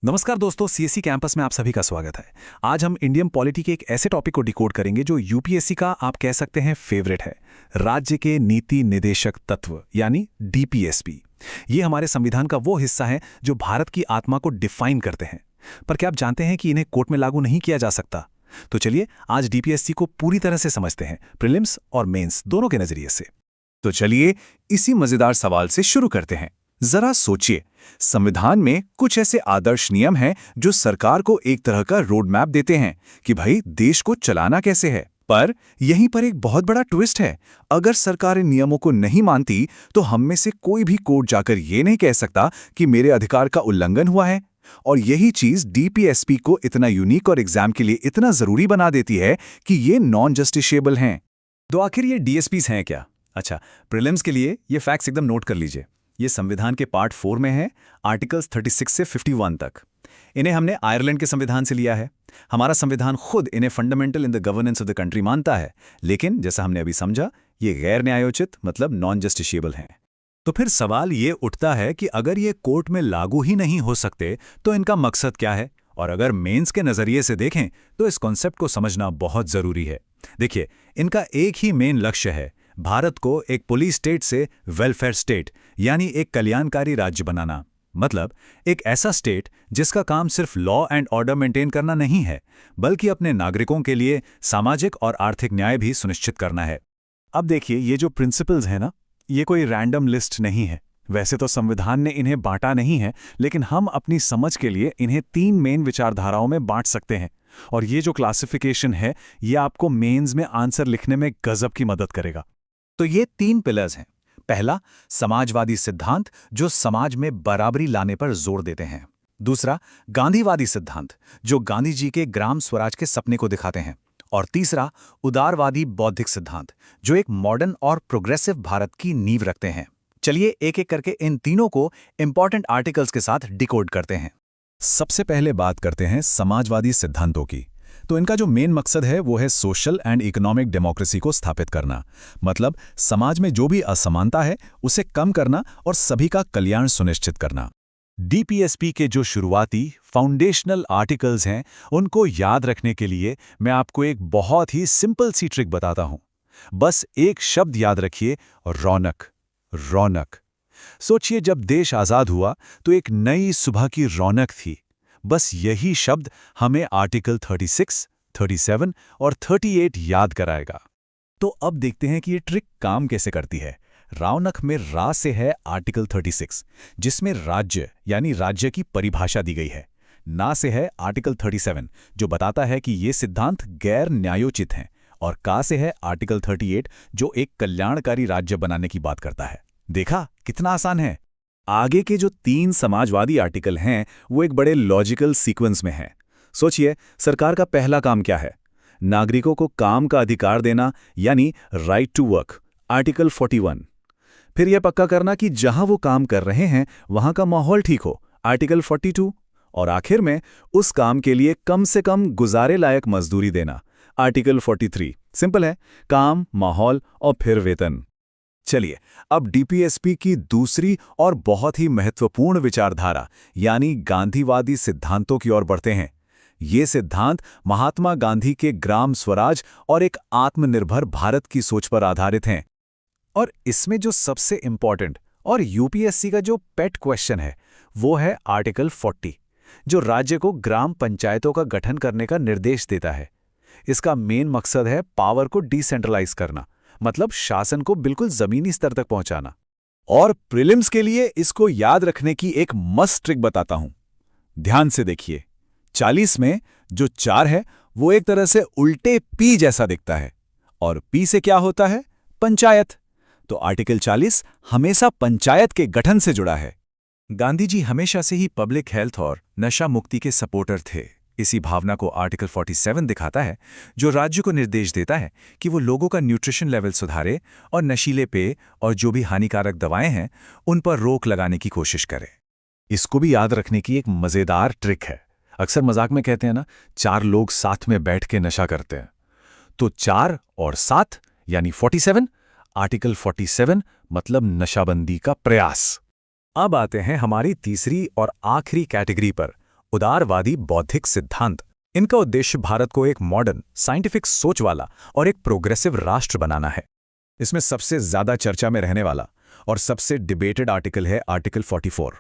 नमस्कार दोस्तों, CSC campus में आप सभी का स्वागत है। आज हम इंडियन पॉलिटी के एक ऐसे टॉपिक को डिकोड करेंगे जो यूपीएससी का आप कह सकते हैं फेवरेट है। राज्य के नीति निदेशक तत्व यानी डीपीएसपी। ये हमारे संविधान का वो हिस्सा है जो भारत की आत्मा को डिफाइन करते हैं। पर क्या आप जानते हैं कि इन्हें कोर्ट में लागू नहीं किया जा सकता? तो चलिए आज डीपीएससी को पूरी तरह से समझते हैं, प्रीलिम्स और मेंस दोनों के नजरिए से। तो चलिए इसी मजेदार सवाल से शुरू करते हैं। जरा सोचिए, संविधान में कुछ ऐसे आदर्श नियम हैं जो सरकार को एक तरह का रोड मैप देते हैं कि भाई देश को चलाना कैसे है। पर यहीं पर एक बहुत बड़ा ट्विस्ट है। अगर सरकार इन नियमों को नहीं मानती तो हम में से कोई भी कोर्ट जाकर ये नहीं कह सकता कि मेरे अधिकार का उल्लंघन हुआ है। और यही चीज डीपीएसपी को इतना यूनिक और एग्जाम के लिए इतना जरूरी बना देती है कि ये नॉन जस्टिसेबल हैं। तो आखिर ये डीएसपीज हैं क्या? अच्छा, प्रीलिम्स के लिए ये फैक्ट्स एकदम नोट कर लीजिए। ये संविधान के पार्ट 4 में है, आर्टिकल्स 36 से 51 तक। इन्हें हमने आयरलैंड के संविधान से लिया है। हमारा संविधान खुद इन्हें fundamental in the governance of the country मानता है, लेकिन जैसा हमने अभी समझा, ये गैर न्यायोचित मतलब नॉन जस्टिशिएबल हैं। तो फिर सवाल ये उठता है कि अगर ये कोर्ट में लागू ही नहीं हो सकते तो इनका मकसद क्या है? और अगर मेंस के नजरिए से देखें तो इस कॉन्सेप्ट को समझना बहुत जरूरी है। देखिए, इनका एक ही मेन लक्ष्य है, भारत को एक पुलिस स्टेट से वेलफेयर स्टेट यानी एक कल्याणकारी राज्य बनाना। मतलब एक ऐसा स्टेट जिसका काम सिर्फ लॉ एंड ऑर्डर मेंटेन करना नहीं है, बल्कि अपने नागरिकों के लिए सामाजिक और आर्थिक न्याय भी सुनिश्चित करना है। अब देखिए, ये जो प्रिंसिपल्स है ना, ये कोई रैंडम लिस्ट नहीं है। वैसे तो संविधान ने इन्हें बांटा नहीं है, लेकिन हम अपनी समझ के लिए इन्हें 3 मेन विचारधाराओं में बांट सकते हैं। और ये जो क्लासिफिकेशन है, ये आपको मेंस में आंसर लिखने में गजब की मदद करेगा। तो ये 3 पिलर्स हैं। पहला, समाजवादी सिद्धांत जो समाज में बराबरी लाने पर जोर देते हैं। दूसरा, गांधीवादी सिद्धांत जो गांधी जी के ग्राम स्वराज के सपने को दिखाते हैं। और तीसरा, उदारवादी बौद्धिक सिद्धांत जो एक मॉडर्न और प्रोग्रेसिव भारत की नींव रखते हैं। चलिए एक एक करके इन तीनों को इंपॉर्टेंट आर्टिकल्स के साथ डिकोड करते हैं। सबसे पहले बात करते हैं समाजवादी सिद्धांतों की। तो इनका जो मेन मकसद है वो है सोशल एंड इकोनॉमिक डेमोक्रेसी को स्थापित करना। मतलब समाज में जो भी असमानता है उसे कम करना और सभी का कल्याण सुनिश्चित करना। डीपीएसपी के जो शुरुआती फाउंडेशनल आर्टिकल्स हैं, उनको याद रखने के लिए मैं आपको एक बहुत ही सिंपल सी ट्रिक बताता हूं। बस एक शब्द याद रखिए, रौनक। रौनक। सोचिए, जब देश आजाद हुआ तो एक नई सुबह की रौनक थी। बस यही शब्द हमें आर्टिकल 36, 37 और 38 याद कराएगा। तो अब देखते हैं कि ये ट्रिक काम कैसे करती है। रौनक में रा से है आर्टिकल 36, जिसमें राज्य यानी राज्य की परिभाषा दी गई है। ना से है आर्टिकल 37, जो बताता है कि ये सिद्धांत गैर न्यायोचित हैं। और का से है आर्टिकल 38, जो एक कल्याणकारी राज्य बनाने की बात करता है। देखा कितना आसान है। आगे के जो 3 समाजवादी आर्टिकल हैं वो एक बड़े लॉजिकल सीक्वेंस में हैं। सोचिए, सरकार का पहला काम क्या है? नागरिकों को काम का अधिकार देना यानी राइट टू वर्क, आर्टिकल 41। फिर यह पक्का करना कि जहां वो काम कर रहे हैं वहां का माहौल ठीक हो, आर्टिकल 42। और आखिर में उस काम के लिए कम से कम गुजारे लायक मजदूरी देना, आर्टिकल 43। सिंपल है, काम, माहौल और फिर वेतन। चलिए अब डीपीएसपी की दूसरी और बहुत ही महत्वपूर्ण विचारधारा यानी गांधीवादी सिद्धांतों की ओर बढ़ते हैं। ये सिद्धांत महात्मा गांधी के ग्राम स्वराज और एक आत्मनिर्भर भारत की सोच पर आधारित हैं। और इसमें जो सबसे इंपॉर्टेंट और यूपीएससी का जो पेट क्वेश्चन है वो है आर्टिकल 40, जो राज्य को ग्राम पंचायतों का गठन करने का निर्देश देता है। इसका मेन मकसद है पावर को डिसेंट्रलाइज करना, मतलब शासन को बिल्कुल जमीनी स्तर तक पहुंचाना। और प्रीलिम्स के लिए इसको याद रखने की एक मस्त ट्रिक बताता हूं। ध्यान से देखिए, 40 में जो 4 है वो एक तरह से उल्टे पी जैसा दिखता है। और पी से क्या होता है? पंचायत। तो आर्टिकल 40 हमेशा पंचायत के गठन से जुड़ा है। गांधी जी हमेशा से ही पब्लिक हेल्थ और नशा मुक्ति के सपोर्टर थे। इसी भावना को आर्टिकल 47 दिखाता है, जो राज्य को निर्देश देता है कि वो लोगों का न्यूट्रिशन लेवल सुधारे और नशीले पेय और जो भी हानिकारक दवाएं हैं उन पर रोक लगाने की कोशिश करे। इसको भी याद रखने की एक मजेदार ट्रिक है। अक्सर मजाक में कहते हैं ना, 4 लोग साथ में बैठ के नशा करते हैं। तो 4 और 7 यानी 47, आर्टिकल 47 मतलब नशाबंदी का प्रयास। अब आते हैं हमारी तीसरी और आखिरी कैटेगरी पर, उदारवादी बौद्धिक सिद्धांत। इनका उद्देश्य भारत को एक मॉडर्न, साइंटिफिक सोच वाला और एक प्रोग्रेसिव राष्ट्र बनाना है। इसमें सबसे ज्यादा चर्चा में रहने वाला और सबसे डिबेटेड आर्टिकल है आर्टिकल 44,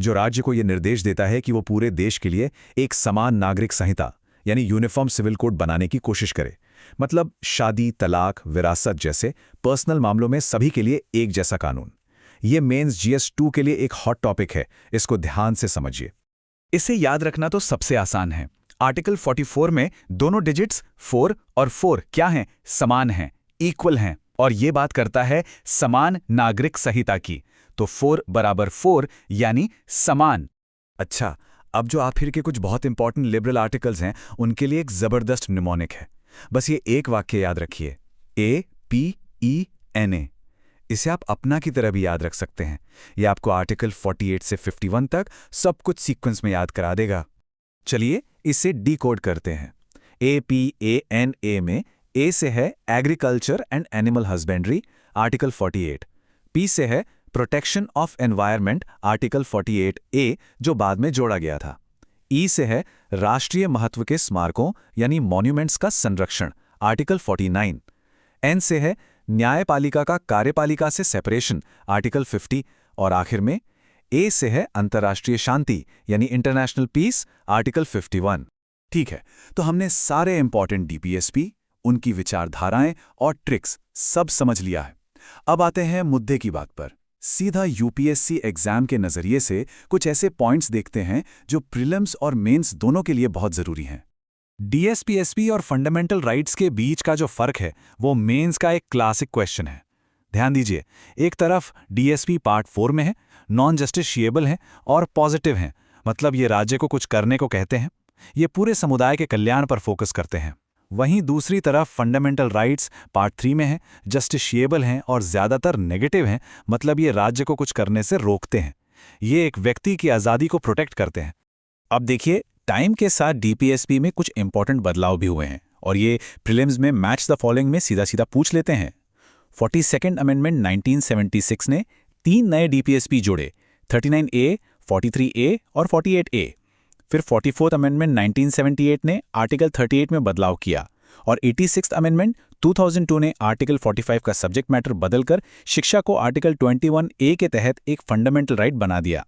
जो राज्य को यह निर्देश देता है कि वो पूरे देश के लिए एक समान नागरिक संहिता यानी यूनिफॉर्म सिविल कोड बनाने की कोशिश करे। मतलब शादी, तलाक, विरासत जैसे पर्सनल मामलों में सभी के लिए एक जैसा कानून। ये मेंस GS2 के लिए एक हॉट टॉपिक है, इसको ध्यान से समझिए। इसे याद रखना तो सबसे आसान है। आर्टिकल 44 में दोनों डिजिट्स 4 और 4 क्या हैं? समान हैं, इक्वल हैं, और ये बात करता है समान नागरिक संहिता की। तो 4 बराबर 4 यानी समान। अच्छा, अब जो आखिर के कुछ बहुत इंपॉर्टेंट लिबरल आर्टिकल्स हैं, उनके लिए एक जबरदस्त निमोनिक है। बस ये एक वाक्य याद रखिए, APENA। इसे आप अपना की तरह भी याद रख सकते हैं। ये आपको आर्टिकल 48 से 51 तक सब कुछ सीक्वेंस में याद करा देगा। चलिए इसे डीकोड करते हैं। APANA में A से है agriculture and animal husbandry, article 48। P से है protection of environment, article 48A, जो बाद में जोड़ा गया था। E से है राष्ट्रीय महत्व के स्मारकों यानी मॉन्यूमेंट्स का संरक्षण, आर्टिकल 49। N से है न्यायपालिका का कार्यपालिका से सेपरेशन, आर्टिकल 50। और आखिर में A से है अंतर्राष्ट्रीय शांति यानी इंटरनेशनल पीस, आर्टिकल 51। ठीक है, तो हमने सारे इंपॉर्टेंट DPSP, उनकी विचारधाराएं और ट्रिक्स सब समझ लिया है। अब आते हैं मुद्दे की बात पर। सीधा UPSC एग्जाम के नजरिए से कुछ ऐसे पॉइंट्स देखते हैं जो प्रीलिम्स और मेंस दोनों के लिए बहुत जरूरी हैं। DSPSP और फंडामेंटल राइट्स के बीच का जो फर्क है वो मेंस का एक क्लासिक क्वेश्चन है। ध्यान दीजिए, एक तरफ DSP पार्ट 4 में है, नॉन जस्टिशिएबल है और पॉजिटिव हैं, मतलब ये राज्य को कुछ करने को कहते हैं, ये पूरे समुदाय के कल्याण पर फोकस करते हैं। वहीं दूसरी तरफ फंडामेंटल राइट्स पार्ट 3 में है, जस्टिशिएबल हैं और ज़्यादातर नेगेटिव हैं, मतलब ये राज्य को कुछ करने से रोकते हैं, ये एक व्यक्ति की आज़ादी को प्रोटेक्ट करते हैं। अब देखिए, टाइम के साथ DPSP में कुछ इंपॉर्टेंट बदलाव भी हुए हैं और ये प्रीलिम्स में मैच द फॉलोइंग में सीधा सीधा पूछ लेते हैं। 42nd अमेंडमेंट 1976 ने 3 नए DPSP जोड़े, 39A, 43A और 48A। फिर 44th अमेंडमेंट 1978 ने आर्टिकल 38 में बदलाव किया और 86th अमेंडमेंट 2002 ने आर्टिकल 45 का सब्जेक्ट मैटर बदलकर शिक्षा को आर्टिकल 21A के तहत एक फंडामेंटल राइट बना दिया।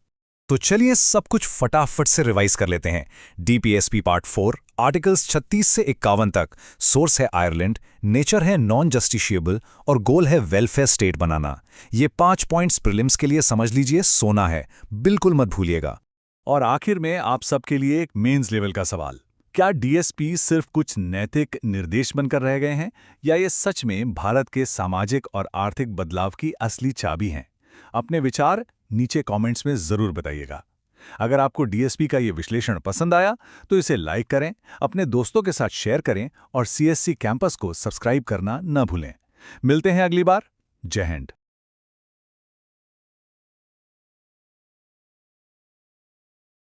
तो चलिए सब कुछ फटाफट से रिवाइज कर लेते हैं। DPSP पार्ट 4, आर्टिकल्स 36 से 51 तक। सोर्स है आयरलैंड, नेचर है नॉन जस्टिशिएबल और गोल है वेलफेयर स्टेट बनाना। ये 5 पॉइंट्स प्रीलिम्स के लिए समझ लीजिए, सोना है, बिल्कुल मत भूलिएगा। और आखिर में आप सबके लिए एक मेंस लेवल का सवाल, क्या DSP सिर्फ कुछ नैतिक निर्देश बनकर रह गए हैं या ये सच में भारत के सामाजिक और आर्थिक बदलाव की असली चाबी हैं? अपने विचार नीचे कमेंट्स में जरूर बताइएगा। अगर आपको DSP का ये विश्लेषण पसंद आया तो इसे लाइक करें, अपने दोस्तों के साथ शेयर करें और CSC कैंपस को सब्सक्राइब करना न भूलें। मिलते हैं अगली बार। जय हिंद।